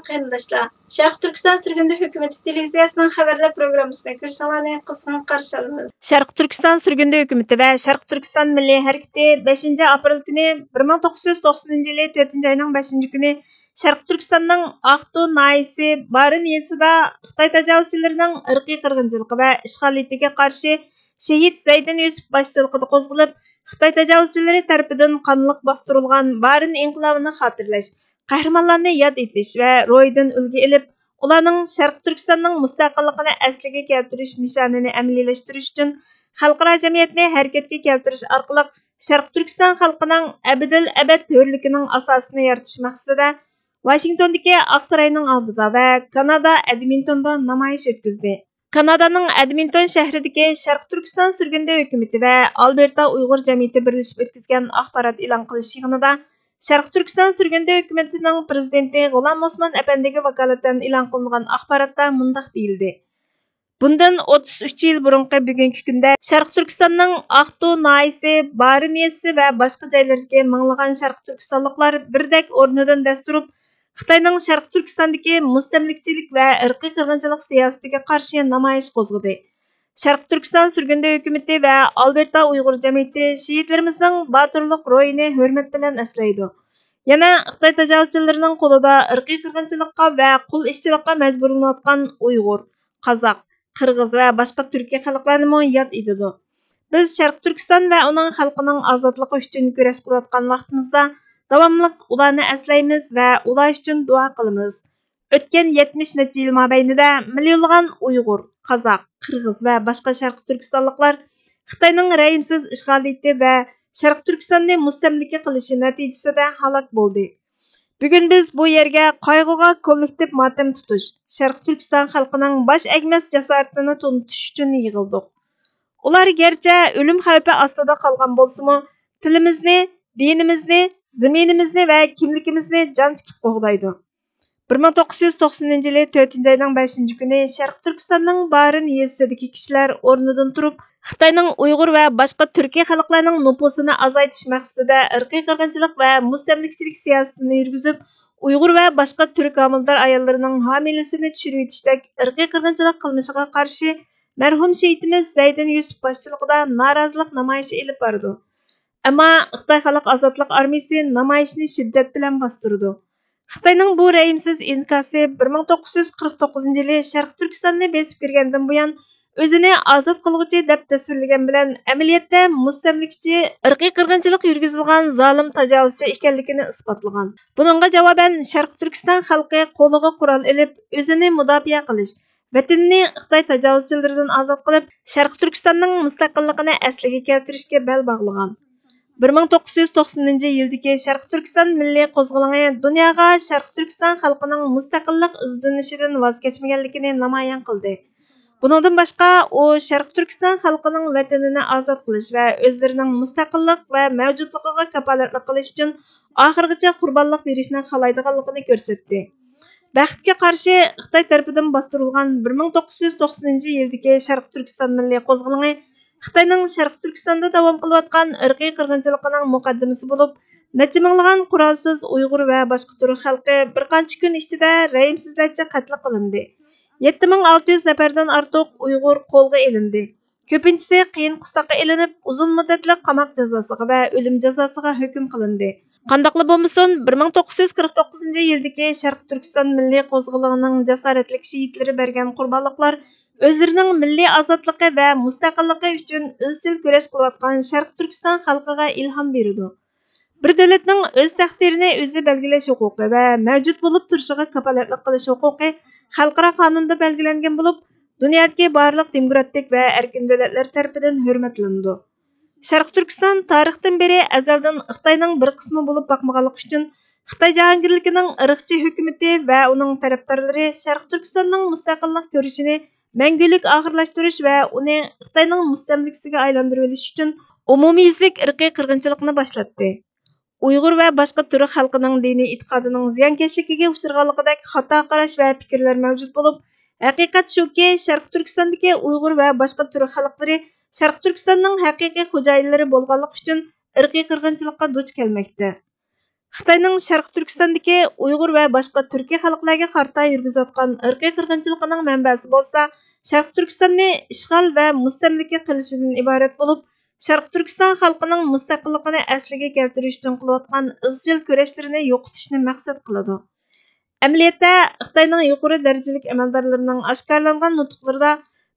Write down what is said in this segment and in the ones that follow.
Qarindoshlar, Sharq Turkiston Surgunda hukumati televiziyasining xabarlar programmasini ko'rishingizni qizg'in qarshi olamiz. Sharq Turkiston Surgunda hukumati va Sharq Turkiston Milliy harakati 5-aprel kuni 1990 yili 4-oyning 5-kuni Sharq Turkistonning Aqtu nahiyasi Barin yezisida Xitoy tajovuzchilarining irqiy qirg'inchiligi va ishg'oliyatiga qarshi Shahid Zaydin Yusuf boshchiligida qo'zg'alib, Xitoy tajovuzchilari tarafidan qonliq bostirilgan Barin inqilobini xotirlash, qahramonlarni yod etish va ro'ydan ulgu ilib, ularning Sharq Turkistonning mustaqilligini asliga keltirish nishonini amaliylashtirish uchun xalqaro jamiyatni harakatga keltirish orqali Sharq Turkiston xalqining abadil abad to'rligining asosini yaratish maqsadida Washingtondagi Oqsaroyning oldida va Kanada Edmontonda namoyish o'tkazdi. Kanadaning Edmonton shahridagi Sharq Turkiston Surgunda hukumati va Alberta Uyg'ur jamiyati birlashib o'tkazgan axborot e'lon qilish yig'inida Sharq Turkiston Surgunda hukumatining prezidenti G'ulom Osmon apandiga vakolatan e'lon qilingan axborotda mundaq deyildi. Bundan 33 yil burungi bugungi kunda Sharq Turkistonning Aqtu nahiyasi, Barin yezisi va boshqa joylardagi minglagan Sharq Turkistonliklar birdek o'rnidan dasturib Xitoyning Sharq Turkistondagi mustamlikchilik va irqiy qirg'inchilik siyosatiga qarshi namoyish qo'zg'adi. Sharq Turkiston Surgunda hukumati va Alberta Uyg'ur jamiyati shehidlarimizning botirlik ro'yini hurmat bilan eslaydi. Yana Xitoy tajovuzchilarining qo'lida irqiy qirg'inchilikqa va qul ishchilikqa majburlanayotgan Uyg'ur, Qozoq, Qirg'iz va boshqa Turkiy xalqlarni yod etadi. Biz Sharq Turkiston va uning xalqining ozodligi uchun kurash qilayotgan vaqtimizda davomli ularni eslaymiz va ular uchun duo qilamiz. O'tgan 70 necha yil mobaynida millionlagan Uyg'ur, Qozoq, Qirg'iz va boshqa Sharq Turkistonliklar Xitoyning ra'imsiz ishg'oliyati va Sharq Turkistonni mustamlika qilishi natijasida halok bo'ldi. Bugun biz bu yerga qayg'uga kollektiv motam tutish, Sharq Turkiston xalqining bosh egmas jasoratini tunutish uchun yig'ildik. Ular gerçi o'lim xavfi ostida qolgan bo'lsa-mu, tilimizni, dinimizni, zaminimizni va kimligimizni jon tikib qo'g'daydi. 1990 yili 4-oyning 5-kuni Sharq Turkistonning Barin yezisidagi kishilar o'rnidan turib, Xitoyning Uyg'ur va boshqa turkiy xalqlarning nupusini azaytish maqsadida irqiy qirg'inchilik va mustamlikchilik siyosatini yurgizib, Uyg'ur va boshqa turk homildor ayollarining homilasini tushirib yetishdek irqiy qirg'inchilik qilmishiga qarshi marhum shehidimiz Zaydin Yusuf boshchiligida norozilik namoyishi olib bordi. Ammo Xitoy Xalq Ozodlik armiyasi namoyishni shiddat bilan bostirdi. Xitoyning bu ra'imsiz inkosi 1949 yili Sharq Turkistonni besib kirgandan buyon o'zini ozod qilg'uchi deb tasvirlagan bilan amaliyotda mustamlikchi, irqiy qirg'inchilik yurgizilgan zolim tajovuzchi ekanligini isbotlagan. Buningga javoban Sharq Turkiston xalqi qo'liga qurol olib, o'zini mudofaa qilish, vatanini Xitoy tajovuzchilaridan ozod qilib, Sharq Turkistonning mustaqilligini asliga keltirishga bel bog'lagan. 1990 yildagi Sharq Turkiston milliy qo'zg'oloni dunyoga Sharq Turkiston xalqining mustaqillik izlanishidan voz kechmaganligini namoyon qildi. Buningdan boshqa u Sharq Turkiston xalqining vatanini ozod qilish va o'zlarining mustaqillik va mavjudligiga kafolatlik qilish uchun oxirigacha qurbonlik berishni xohlaydiganligini ko'rsatdi. Baxtga qarshi Xitoy tarafidan bostirilgan 1990 yildagi Sharq Turkiston milliy qo'zg'oloni Xitoyning Sharq Turkistonda davom qilayotgan irqiy qirg'inchiligining muqaddimasi bo'lib, necha minglagan qurolsiz Uyg'ur va boshqa turk xalqi bir qancha kun ichida ra'imsizlarcha qatl qilindi. 7600 nafardan ortiq Uyg'ur qo'lga olindi. Ko'pinchisi qiyin qistoqqa ilinib, uzun muddatli qamoq jazosiga va o'lim jazosiga hukm qilindi. Qandaqla bo'lmasin, 1949 yildagi Sharq Turkiston milliy qo'zg'olonining jasoratli shehidlari bergan qurbonliklar o'zlarining milliy ozodligi va mustaqilligi uchun izchil kurash qilayotgan Sharq Turkiston xalqiga ilhom beradi. Bir davlatning o'z taqdirini o'zi belgilash huquqi va mavjud bo'lib turishiga kafolatlik qilish huquqi xalqaro qonunda belgilangan bo'lib, dunyodagi barliq demokratik va erkin davlatlar tomonidan hurmatlanadi. Sharq Turkiston tarixdan beri azaldan Xitoyning bir qismi bo'lib boqmaganligi uchun Xitoy jahongirligining irqchi hukumati va uning tarafdorlari Sharq Turkistonning mustaqillik ko'rishini mangulik oxirlashtirish va uni Xitoyning mustamlikasiga aylantirib olish uchun umumyuzlik irqiy qirg'inchilikni boshlatdi. Uyg'ur va boshqa turk xalqining diniy e'tiqodining ziyonkashligiga uchraganligidek xato qarash va fikrlar mavjud bo'lib, haqiqat shuki, Sharq Turkistondagi Uyg'ur va boshqa turk xalqlari Sharq Turkistonning haqiqiy xo'jayinlari bo'lganligi uchun irqiy qirg'inchilikqa duch kelmoqda. Xitayning Sharq Turkistondagi Uyg'ur va boshqa turkiy xalqlarga qarata yurgizayotgan irqiy qirg'inchiligining manbasi bo'lsa, Sharq Turkistonni ishg'ol va mustamlaka qilishidan iborat bo'lib, Sharq Turkiston xalqining mustaqilligini asliga keltirish uchun qilayotgan izchil kurashlarini yo'qotishni maqsad qiladi. Amaliyotda Xitoyning yuqori darajalik amaldorlarining oshkorlangan nutqlarida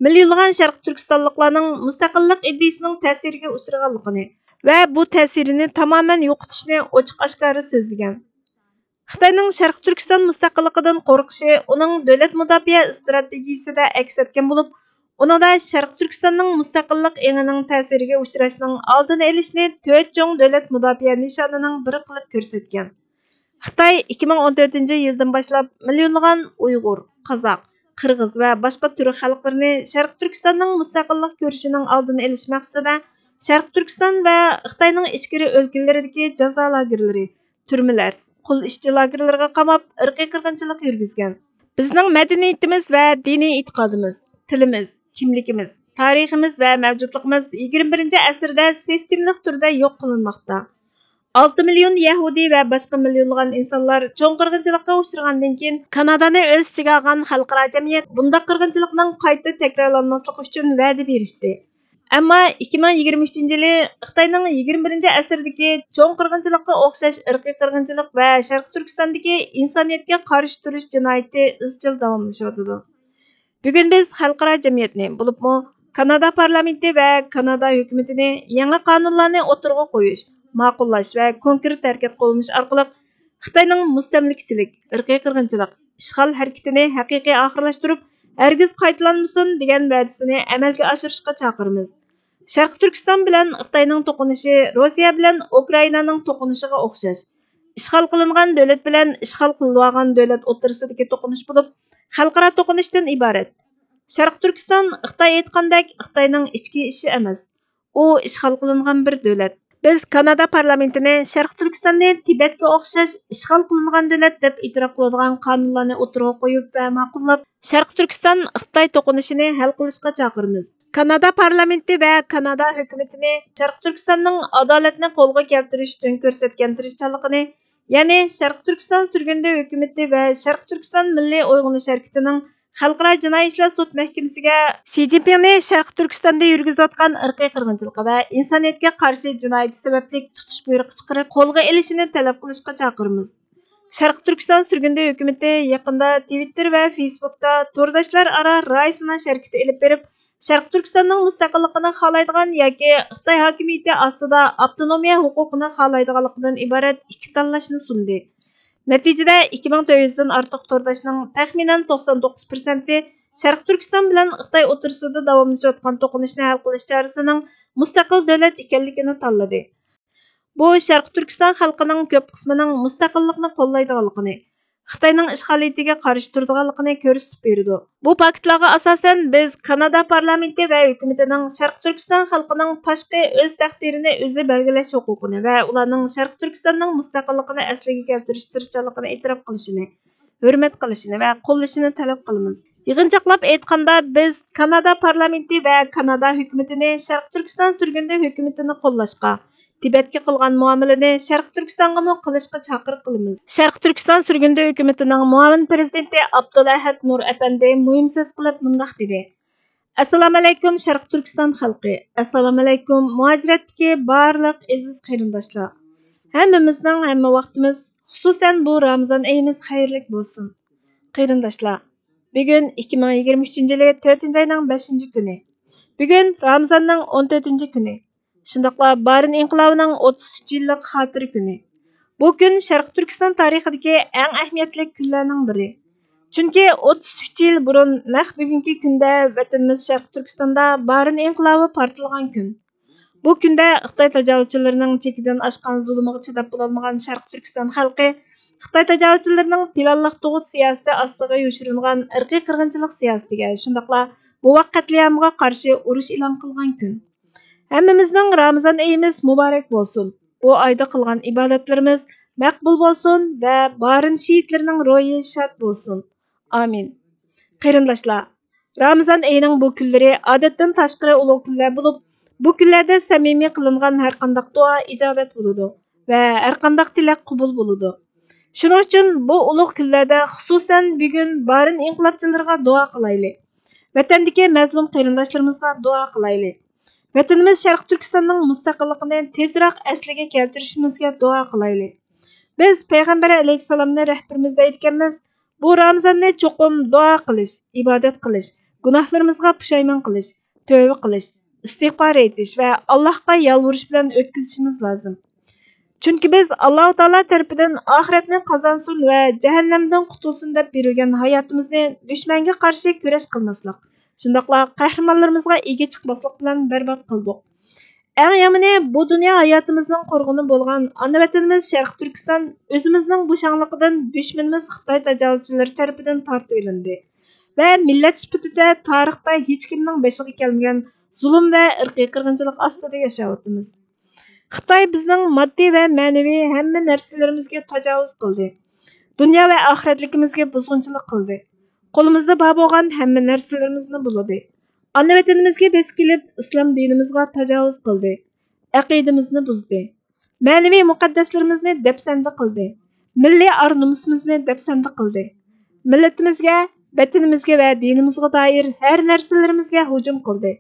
millionlagan Sharq Turkistonliklarning mustaqillik ideyasining ta'siriga uchraganligini va bu ta'sirini tamoman yo'qotishni ochiq-oshkora so'zlagan. Xitoyning Sharq Turkiston mustaqilligidan qo'rqishi uning davlat mudofaa strategiyasida aks etgan bo'lib, uningda Sharq Turkistonning mustaqillik engining ta'siriga uchrashning oldini olishni 4 cho'ng davlat mudofaa nishonining biri qilib ko'rsatgan. Xitoy 2014-yildan boshlab millionlagan Uyg'ur, Qozoq, Qirg'iz va boshqa turk xalqlarini Sharq Turkistonning mustaqillik ko'rishining oldini olish maqsadida Sharq Turkiston va Xitoyning ichkari o'lkalaridagi jazo lagerlari, turmalar, qul ishchi lagerlariga qamab, irqiy qirg'inchilik yurgizgan. Bizning madaniyatimiz va diniy e'tiqodimiz, tilimiz, kimligimiz, tariximiz va mavjudligimiz 21-asrda sistemlik turda yo'q qilinmoqda. 6 million Yahudi va boshqa millionlagan insonlar cho'ng qirg'inchilikqa uchragandan keyin Kanadani o'z ichiga olgan xalqaro jamiyat bundaq qirg'inchilikning qayta takrorlanmasligi uchun va'da berishdi. Ammo 2023-yili Xitoyning 21-asrdagi cho'ng qirg'inchilikqa o'xshash irqiy qirg'inchilik va Sharq Turkistondagi insoniyatga qarshi turish jinoyati izchil davomlashyapti. Bugun biz xalqaro jamiyatni, bo'libmi Kanada parlamenti va Kanada hukumatini yangi qonunlarni o'tirg'a qo'yish, ma'qullash va konkret harakat qo'llanish orqali Xitoyning mustamlikachilik, irqiy qirg'inchilik, ishg'ol harakatini haqiqiy oxirlashtirib, hargiz qaytalanmasin degan va'dasini amalga oshirishga chaqiramiz. Sharq Turkiston bilan Xitoyning to'qinishi Rossiya bilan Ukrainaning to'qinishiga o'xshash. Ishg'ol qilingan davlat bilan ishg'ol qilingan davlat o'rtasidagi to'qinish bo'lib, xalqaro to'qinishdan iborat. Sharq Turkiston Xitoy aytgandek Xitoyning ichki ishi emas. U ishg'ol qilingan bir davlat. Biz Kanada parlamentini Sharq Turkistonni Tibetga o'xshash ishg'ol qilingan davlat deb e'tirof qiladigan qonunlarni o'tirg'a qo'yib va ma'qullab, Sharq Turkiston Xitoy to'qinishini hal qilishga chaqiramiz. Kanada parlamenti va Kanada hukumatini Sharq Turkistonning adolatni qo'lga keltirish uchun ko'rsatgan tirishchanligini, ya'ni Sharq Turkiston surgundi hukumati va Sharq Turkiston milliy uyg'unish harakatining Xalqaro jinoiy ishlar sud mahkamasiga Si Jinpingni Sharq Turkistonda yurgizayotgan irqiy qirg'inchilik va insoniyatga qarshi jinoyat sababli tutish buyrug'i chiqarib, qo'lga olishini talab qilishga chaqiramiz. Sharq Turkiston surgundi hukumati yaqinda Twitter va Facebookda to'rdoshlar aro raisna harakati olib berib, Sharq Turkistonning mustaqilligini xohlaydigan yoki Xitoy hokimiyati ostida avtonomiya huquqini xohlaydiganligidan iborat ikki tanlashni sundi. Natijada 2400 dan ortiq to'rdoshning taxminan 99% Sharq Turkiston bilan Xitoy o'rtasida davomlashayotgan to'qinishni hal qilish chorasining mustaqil davlat ekanligini tanladi. Bu Sharq Turkiston xalqining ko'p qismining mustaqillikni qo'llaydiganligini, Xitoyning ishg'oliyatiga qarshi turadiganligini ko'rsatib berdi. Bu faktlarga asosan biz Kanada parlamenti va hukumatining Sharq Turkiston xalqining tashqi o'z taqdirini o'zi belgilash huquqini va ularning Sharq Turkistonning mustaqilligini asliga keltirish tirishchanligini e'tirof qilishini, hurmat qilishini va qo'llashini talab qilamiz. Yig'inchoqlab aytganda biz Kanada parlamenti va Kanada hukumatini Sharq Turkiston surgundi hukumatini qo'llashga, Tibetga qilgan muomalani Sharq Turkistonga qilishga chaqiriq qilamiz. Sharq Turkiston surgundi hukumatining muavin prezidenti Abdulahad Nur apandi muhim so'z qilib mundaq dedi: Assalomu alaykum Sharq Turkiston xalqi. Assalomu alaykum muajiratdagi barliq aziz qarindoshlar. Hammamizning hamma vaqtimiz, xususan bu Ramazon oyimiz xayrli bo'lsin. Qarindoshlar, bugun 2023-yili 4-oyning 5-kuni. Bugun Ramazonning 14-kuni. Shundaqla Barin inqilobining 33-yillik xotira kuni. Bu kun Sharq Turkiston tarixidagi eng ahamiyatli kunlarning biri. Chunki 33 yil burun naq bugungi kunda vatanimiz Sharq Turkistonda Barin inqilobi portlagan kun. Bu kunda Xitoy tajovuzchilarining chekidan oshgan zulmiga chidab bo'lolmagan Sharq Turkiston xalqi Xitoy tajovuzchilarining planliq tug'ut siyosati ostiga yoshirilgan irqiy qirg'inchilik siyosatiga, shundaqla bu vaqt qatliamiga qarshi urush e'lon qilgan kun. Hammamizning Ramazon oyimiz muborak bo'lsin. Bu oyda qilgan ibodatlarimiz maqbul bo'lsin va Barin shehidlarining ro'yi shod bo'lsin. Amin. Qarindoshlar, Ramazon oyining bu kunlari odatdan tashqari ulug' kunlar bo'lib, bu kunlarda samimiy qilingan har qanday duo ijobat bo'ladi. va har qanday tilak qabul bo'ladi. Shuning uchun bu ulug' kunlarda xususan bugun barin inqilobchilarga duo qilaylik. Vatandagi mazlum qarindoshlarimizga duo qilaylik. Vatanimiz Sharq Turkistonning mustaqilligini tezroq asliga keltirishimizga duo qilaylik. Biz Payg'ambar alayhissalomni rahbarimizda aytganmiz, bu Ramazonni cho'qim duo qilish, ibodat qilish, gunohlarimizga pushaymon qilish, tövbe qilish, istig'for etish va Allohga yalvurish bilan o'tkazishimiz lozim. Chunki biz Alloh taolo tarafidan oxiratni qozonsin va jahannamdan qutulsin deb berilgan hayotimizni dushmanga qarshi kurash qilmaslik, shundoqla qahramonlarimizga ega chiqmaslik bilan barbod qildik. Eng yomoni bu dunyo hayotimizning qo'rg'ini bo'lgan ona vatanimiz Sharq Turkiston o'zimizning bo'shanligidan dushmanimiz Xitoy tajovuzchilari tarafidan tortib olindi va millat sifatida tarixda hech kimning boshiga kelmagan zulm va irqiy qirg'inchilik ostida yashayapmiz. Xitoy bizning moddiy va ma'naviy hamma narsalarimizga tajovuz qildi. Dunyo va oxiratligimizga buzg'unchilik qildi. Qo'limizda bor bo'lgan hamma narsalarimizni buladi. Ana vatanimizga bes kelib islom dinimizga tajovuz qildi. Aqidamizni buzdi. Ma'naviy muqaddaslarimizni dafsanda qildi. Milliy ar-nomusimizni dafsanda qildi. Millatimizga, vatanimizga va dinimizga doir har narsalarimizga hujum qildi.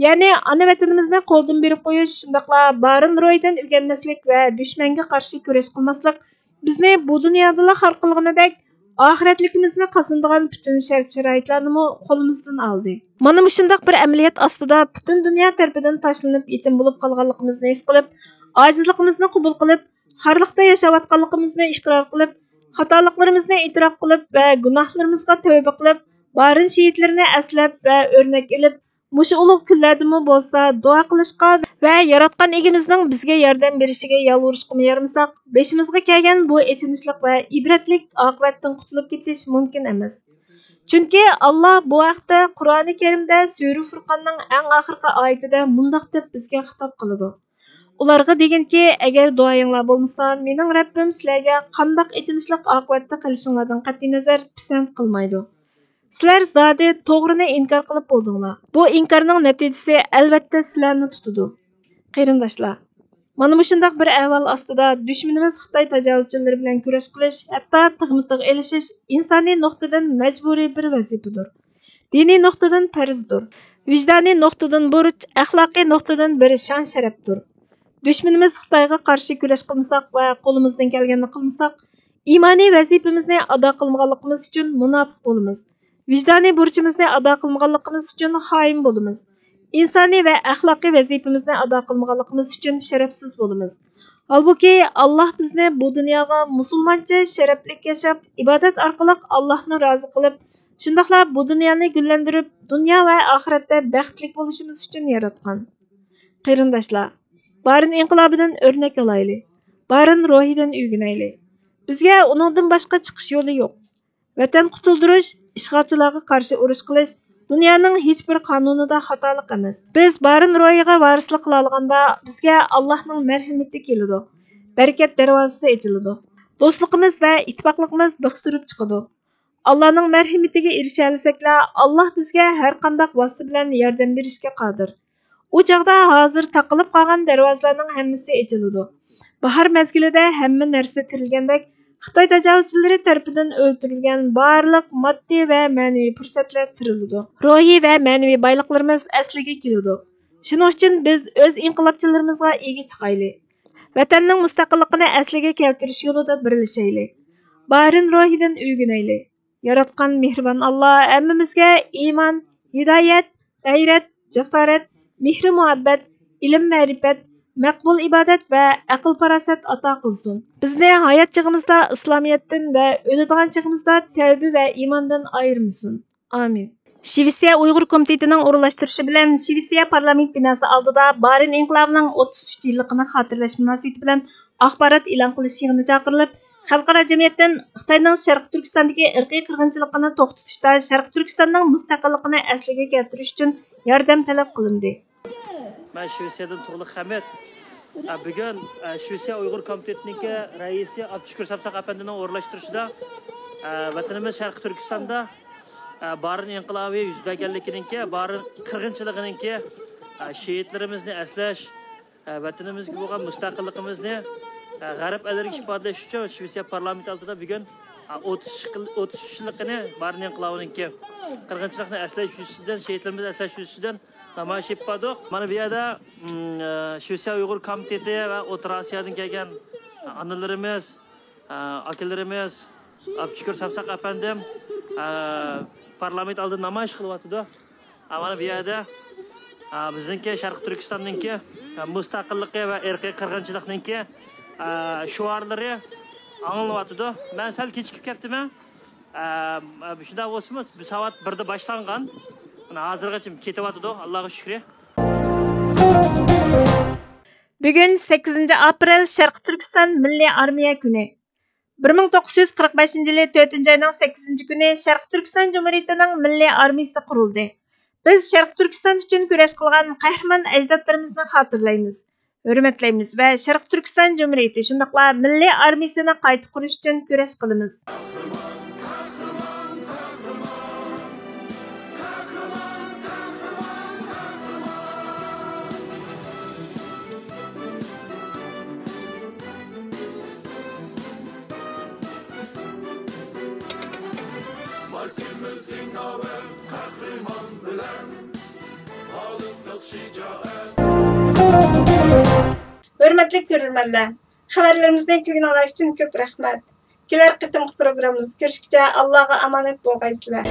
Ya'ni ana vatanimizni qo'ldan berib qo'yish, shundaqla barin ro'ydan o'rganmaslik va dushmanga qarshi kurash qilmaslik bizni bu dunyoda har qilganidek oxiratligimizni qozonadigan butun shart-sharoitlarni qo'limizdan oldi. Mana shunday bir amaliyot ostida butun dunyo tarafidan tashlanib yetim bo'lib qolganligimizni his qilib, ojizligimizni qabul qilib, xorliqda yashayotganligimizni iqror qilib, xatoliklarimizni e'tirof qilib va gunohlarimizga tavba qilib, barin shehidlarni aslab va o'rnak olib, mushu ulug' kunlardami bo'lsa duo qilishga va yaratgan egimizning bizga yordam berishiga yalvurishga yarmasak, beshimizga kelgan bu echinishlik va ibratlik oqibatdan qutulib ketish mumkin emas. Chunki Alloh bu vaqtda Qur'oni Karimda Sura Furqonning eng oxirgi oyatida mundaq deb bizga xitob qiladi. Ularga deganki, agar duoyinglar bo'lmasa, mening Rabbim sizlarga qanday echinishlik oqibatda qilishinglardan qat'iy nazar pisand qilmaydi. Sizlar zodi to'g'rini inkor qilib bo'ldinglar. Bu inkorning natijasi albatta sizlarni tutadi. Qarindoshlar, mana shunday bir ahvol ostida dushmanimiz Xitoy tajovuzchilari bilan kurash qilish, hatto tig'mi-tig' elishish insoniy nuqtadan majburiy bir vazifadir. Diniy nuqtadan farzdir. Vijdoniy nuqtadan burch, axloqiy nuqtadan bir shon-sharafdir. Dushmanimiz Xitoyga qarshi kurash qilmasak va qo'limizdan kelganini qilmasak, iymoniy vazifamizni ado qilmaganligimiz uchun munofiq bo'lamiz. Vijdoniy burchimizni ado qilmaganligimiz uchun xoin bo'lamiz. İnsoniy va axloqiy vazifamizni ado qilmaganligimiz uchun sharafsiz bo'lamiz. Holbuki Alloh bizni bu dunyoga musulmoncha sharafli yashab, ibodat orqali Allohni rozi qilib, shundaqla bu dunyoni gullantirib, dunyo va oxiratda baxtli bo'lishimiz uchun yaratgan. Qarindoshlar, barin inqilobidan o'rnak olaylik. Barin ruhidan o'rganaylik. Bizga uningdan boshqa chiqish yo'li yo'q. Vatan qutuldirish, ishg'olchilarga qarshi urush qilish dunyoning hech bir qonunida xatolik emas. Biz barin ro'yiga varislik qila olganda bizga Allohning marhamati keladi. Barakat darvozasi ochiladi. Do'stligimiz va ittifoqligimiz biqstirib chiqadi. Allohning marhamatiga erisha olsaklar, Alloh bizga har qanday vosita bilan yordam berishga qodir. U chaqda hozir taqilib qolgan darvozalarning hammasi ochiladi. Bahor mezgilida hamma narsa tirilgandek Xitoy tajovuzchilari tarafidan o'ldirilgan barliq moddiy va ma'naviy fursatlar tiriladi. Ruhiy va ma'naviy boyliqlarimiz asliga keladi. Shuning uchun biz o'z inqilobchilarimizga ega chiqaylik. Vatanning mustaqilligini asliga keltirish yo'lida birlashaylik. Barin ruhidan o'rganaylik. Yaratgan mehribon Alloh hammamizga iymon, hidoyat, g'ayrat, jasorat, mehr muhabbat, ilm ma'rifat, maqbul ibodat va aql farosat ato qilsin. Bizni hayot chig'imizda islomiyatdan va o'ladigan chig'imizda tavba va iymondan ayirmasin. Amin. Shvetsiya Uyg'ur komitetining o'rinlashtirishi bilan Shvetsiya parlament binosi oldida Barin inqilobining 33 yilligini xotirlash munosabati bilan axborot e'lon qilish yig'ini chaqirilib, xalqaro jamiyatdan Xitoyning Sharq Turkistondagi irqiy qirg'inchilikni to'xtatishda Sharq Turkistonning mustaqilligini asliga keltirish uchun yordam talab qilindi. Ben Şvetsiyadan Tuğluk Hamet. Bugün Şvetsiya Uyghur Komiteti'ndeki reisi Abdüşkür Sapsak Efendi'nin uğurlaştırışında vatanımız Şarkı Türkistan'da barın inqilabi yüz berganligininki, barın qirg'inchiligininki şehitlerimizni eslash, vatanimizga bo'lgan mustaqilligimizni G'arb ellerga ifodalash uchun Shvetsiya parlamenti oldida bugun 33 yilligini barning qilavninki qirg'inchilikni aslash yuzasidan, shehidlarimizni aslash yuzasidan namoyish etdik. Mana bu yerda Shvetsiya Uyg'ur komiteti va O'rta Osiyodan kelgan analarimiz, akalarimiz, Abdushukur Sapsaq apandim parlament oldida namoyish qilyapti. Mana bu yerda bizningki Sharq Turkistonningki mustaqilligi va irqiy qirg'inchilikningki shuarlari anglanyapti. Men sal kechikib ketdim. Shunda bo'lsa, bu soat 1da boshlangan. Mana hozirgacha ketyapti. Allohga shukr. Bugun 8 aprel Sharq Turkiston Milliy Armiya kuni. 1945 yili 4 ayning 8 kuni Sharq Turkiston Cumhuriyetining Milliy Armiyasi qurildi. Biz Sharq Turkiston uchun kurash qilgan qahramon ajdodlarimizni xotirlaymiz, hurmatlaymiz va Sharq Turkiston Cumhuriyeti shundaqla Milliy Armiyasini qayta qurish uchun kurash qilamiz. Hürmetli görürmenler, haberlerimizden kökün alay için köp rahmet. Keler kıtımkı programımız görüşükçe Allah'a emanet bolgaysızlar.